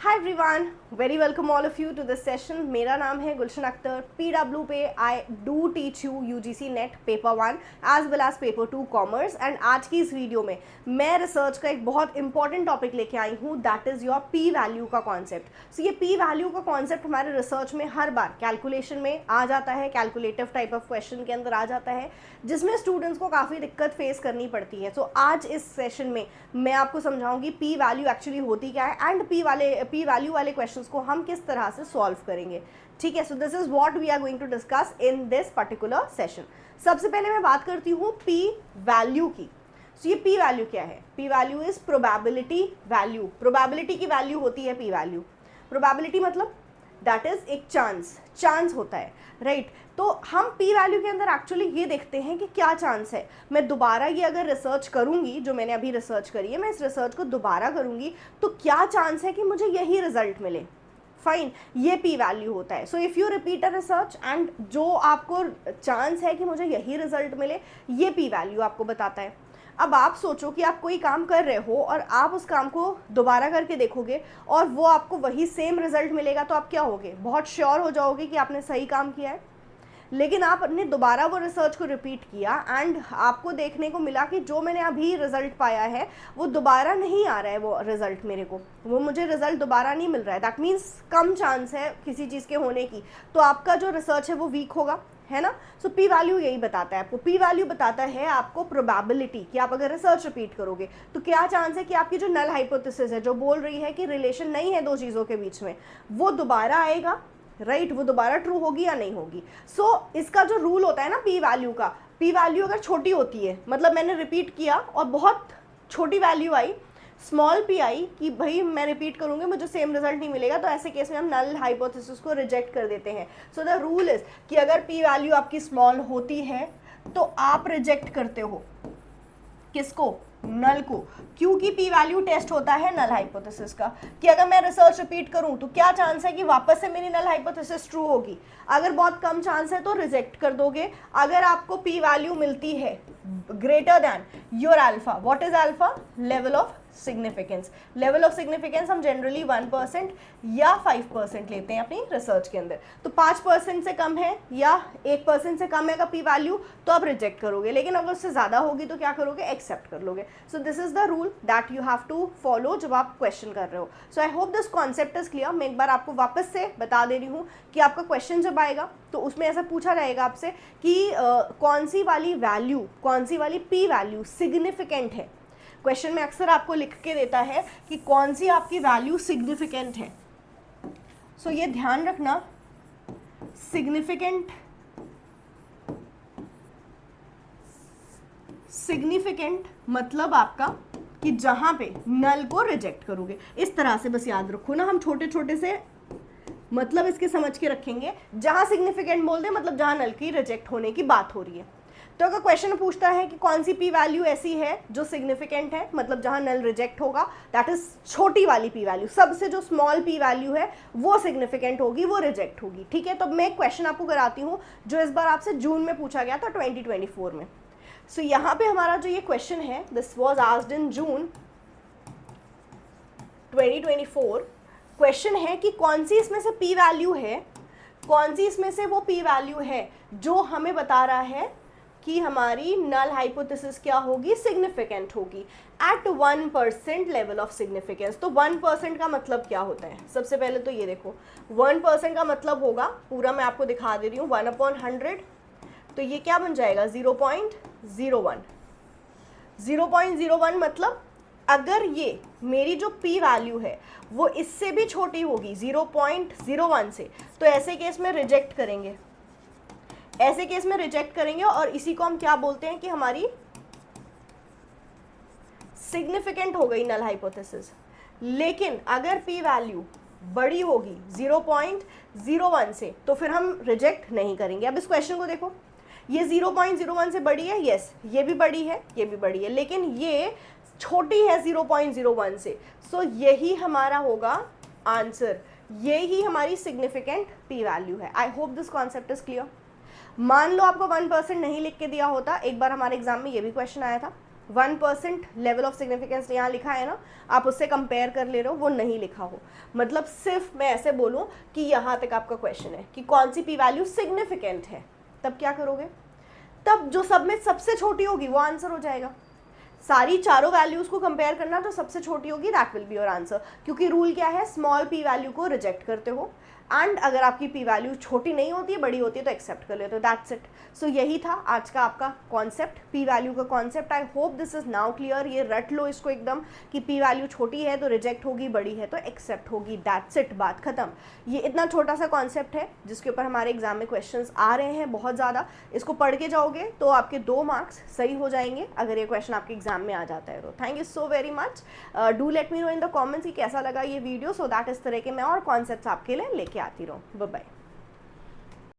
Hi everyone, very welcome all of you to this session. मेरा नाम है Gulshan Akhtar. PW पे I do teach you UGC net paper 1 as well as paper 2 commerce. And आज की इस video में मैं रिसर्च का एक बहुत इंपॉर्टेंट टॉपिक लेके आई हूँ, that is your P value का कॉन्सेप्ट। सो ये P वैल्यू का कॉन्सेप्ट हमारे रिसर्च में हर बार कैलकुलेशन में आ जाता है, कैलकुलेटिव टाइप ऑफ क्वेश्चन के अंदर आ जाता है, जिसमें स्टूडेंट्स को काफ़ी दिक्कत फेस करनी पड़ती है। सो आज इस सेशन में मैं आपको समझाऊंगी P वैल्यू एक्चुअली होती क्या है एंड P वैल्यू वाले क्वेश्चंस को हम किस तरह से सॉल्व करेंगे। ठीक है, so this is what we are going to discuss in this particular session. सबसे पहले मैं बात करती हूँ P वैल्यू की। सो ये P वैल्यू क्या है? P value is probability value. Probability की वैल्यू होती है P वैल्यू। प्रोबेबिलिटी मतलब दैट इज एक चांस होता है, राइट? तो हम P वैल्यू के अंदर एक्चुअली ये देखते हैं कि क्या चांस है। मैं दोबारा ये अगर रिसर्च करूंगी, जो मैंने अभी रिसर्च करी है, मैं इस रिसर्च को दोबारा करूंगी तो क्या चांस है कि मुझे यही रिजल्ट मिले। फाइन, ये P वैल्यू होता है। So if you repeat a research and जो आपको चांस है कि मुझे यही रिजल्ट मिले, ये P वैल्यू आपको बताता है। अब आप सोचो कि आप कोई काम कर रहे हो और आप उस काम को दोबारा करके देखोगे और वो आपको वही सेम रिजल्ट मिलेगा, तो आप क्या होगे? बहुत श्योर हो जाओगे कि आपने सही काम किया है। लेकिन आपने दोबारा वो रिसर्च को रिपीट किया एंड आपको देखने को मिला कि जो मैंने अभी रिजल्ट पाया है वो दोबारा नहीं आ रहा है, वो रिजल्ट मेरे को, वो मुझे रिजल्ट दोबारा नहीं मिल रहा है। दैट मीन्स कम चांस है किसी चीज़ के होने की, तो आपका जो रिसर्च है वो वीक होगा, है ना? सो P वैल्यू यही बताता है आपको। P वैल्यू बताता है आपको प्रोबेबिलिटी कि आप अगर रिसर्च रिपीट करोगे तो क्या चांस है कि आपकी जो नल हाइपोथेसिस है, जो बोल रही है कि रिलेशन नहीं है दो चीज़ों के बीच में, वो दोबारा आएगा, राइट? वो दोबारा ट्रू होगी या नहीं होगी। सो इसका जो रूल होता है ना P वैल्यू का, P वैल्यू अगर छोटी होती है, मतलब मैंने रिपीट किया और बहुत छोटी वैल्यू आई, स्मॉल p आई, कि भाई मैं रिपीट करूंगी मुझे सेम रिजल्ट नहीं मिलेगा, तो ऐसे केस में हम नल हाइपोथेसिस को रिजेक्ट कर देते हैं। सो द रूल इज कि अगर P वैल्यू आपकी स्मॉल होती है तो आप रिजेक्ट करते हो किसको? नल को। क्योंकि P वैल्यू टेस्ट होता है नल हाइपोथेसिस का, कि अगर मैं रिसर्च रिपीट करूं तो क्या चांस है कि वापस से मेरी नल हाइपोथेसिस ट्रू होगी। अगर बहुत कम चांस है तो रिजेक्ट कर दोगे। अगर आपको P वैल्यू मिलती है greater than your alpha, what is alpha? Level of significance. Level of significance हम जनरली 1% या 5% लेते हैं अपनी रिसर्च के अंदर। तो 5% से कम है या 1% से कम है का P वैल्यू, तो आप रिजेक्ट करोगे। लेकिन अगर उससे ज़्यादा होगी तो क्या करोगे? एक्सेप्ट कर लोगे। So this is the rule that you have to follow जब आप क्वेश्चन कर रहे हो। So I hope this concept is clear. मैं एक बार आपको वापस से बता दे रही हूँ कि आपका क्वेश्चन जब आएगा तो उसमें ऐसा पूछा जाएगा आपसे कि कौन सी वाली वैल्यू, कौन सी वाली P वैल्यू सिग्निफिकेंट है। क्वेश्चन में अक्सर आपको लिख के देता है कि कौन सी आपकी वैल्यू सिग्निफिकेंट है। सो ये ध्यान रखना, सिग्निफिकेंट मतलब आपका कि जहां पे नल को रिजेक्ट करोगे। इस तरह से बस याद रखो ना, हम छोटे छोटे से मतलब इसके समझ के रखेंगे। जहां सिग्निफिकेंट बोल दे मतलब जहां नल की रिजेक्ट होने की बात हो रही है। तो अगर क्वेश्चन पूछता है कि कौन सी P वैल्यू ऐसी है जो सिग्निफिकेंट है, मतलब जहां नल रिजेक्ट होगा, दैट इज छोटी वाली P वैल्यू, सबसे जो स्मॉल P वैल्यू है वो सिग्निफिकेंट होगी, वो रिजेक्ट होगी। ठीक है, तो मैं क्वेश्चन आपको कराती हूँ जो इस बार आपसे जून में पूछा गया था 2024 में। सो यहाँ पे हमारा जो ये क्वेश्चन है, this was asked in June 2024। Question है कि कौन सी इसमें से P वैल्यू है, कौन सी इसमें से वो P वैल्यू है जो हमें बता रहा है कि हमारी नल हाइपोथेसिस क्या होगी? सिग्निफिकेंट होगी एट 1% लेवल ऑफ सिग्निफिकेंस। तो 1% का मतलब क्या होता है? सबसे पहले तो ये देखो, 1% का मतलब होगा, पूरा मैं आपको दिखा दे रही हूँ, 1/100, तो ये क्या बन जाएगा? 0.01। 0.01 मतलब अगर ये मेरी जो P वैल्यू है वो इससे भी छोटी होगी 0.01 से, तो ऐसे केस में रिजेक्ट करेंगे, ऐसे केस में रिजेक्ट करेंगे। और इसी को हम क्या बोलते हैं कि हमारी सिग्निफिकेंट हो गई नल हाइपोथेसिस। लेकिन अगर P वैल्यू बड़ी होगी 0.01 से तो फिर हम रिजेक्ट नहीं करेंगे। अब इस क्वेश्चन को देखो, ये 0.01 से बड़ी है, यस, ये भी बड़ी है, ये भी बड़ी है, लेकिन ये छोटी है 0.01 से। सो यही हमारा होगा आंसर, यही हमारी सिग्निफिकेंट P वैल्यू है। आई hope this concept is clear. मान लो आपको 1% नहीं लिख के दिया होता, एक बार हमारे एग्जाम में ये भी क्वेश्चन आया था, 1% लेवल ऑफ सिग्निफिकेंस यहाँ लिखा है ना, आप उससे कंपेयर कर ले रहे हो, वो नहीं लिखा हो, मतलब सिर्फ मैं ऐसे बोलूँ कि यहाँ तक आपका क्वेश्चन है कि कौन सी पी वैल्यू सिग्निफिकेंट है, तब क्या करोगे, तब जो सब में सबसे छोटी होगी वो आंसर हो जाएगा। सारी चारों वैल्यूज को कंपेयर करना, तो सबसे छोटी होगी, that will be your answer, क्योंकि रूल क्या है, स्मॉल पी वैल्यू को रिजेक्ट करते हो, एंड अगर आपकी पी वैल्यू छोटी नहीं होती है, बड़ी होती है, तो एक्सेप्ट कर लेते हो, दैट्स इट। सो यही था आज का आपका कॉन्सेप्ट, पी वैल्यू का concept. I hope this is now clear, ये रट लो इसको एकदम कि पी वैल्यू छोटी है तो रिजेक्ट होगी, बड़ी है तो एक्सेप्ट होगी, दैट्स इट, बात खत्म। ये इतना छोटा सा कॉन्सेप्ट है जिसके ऊपर हमारे एग्जाम में क्वेश्चंस आ रहे हैं बहुत ज़्यादा, इसको पढ़ के जाओगे तो आपके 2 मार्क्स सही हो जाएंगे अगर ये क्वेश्चन आपके एग्जाम में आ जाता है तो। Thank you so very much, do let me know in the comments कि कैसा लगा ये वीडियो, सो दैट इस तरह के मैं और कॉन्सेप्ट्स आपके लिए लेके आती रहूँ। Bye bye.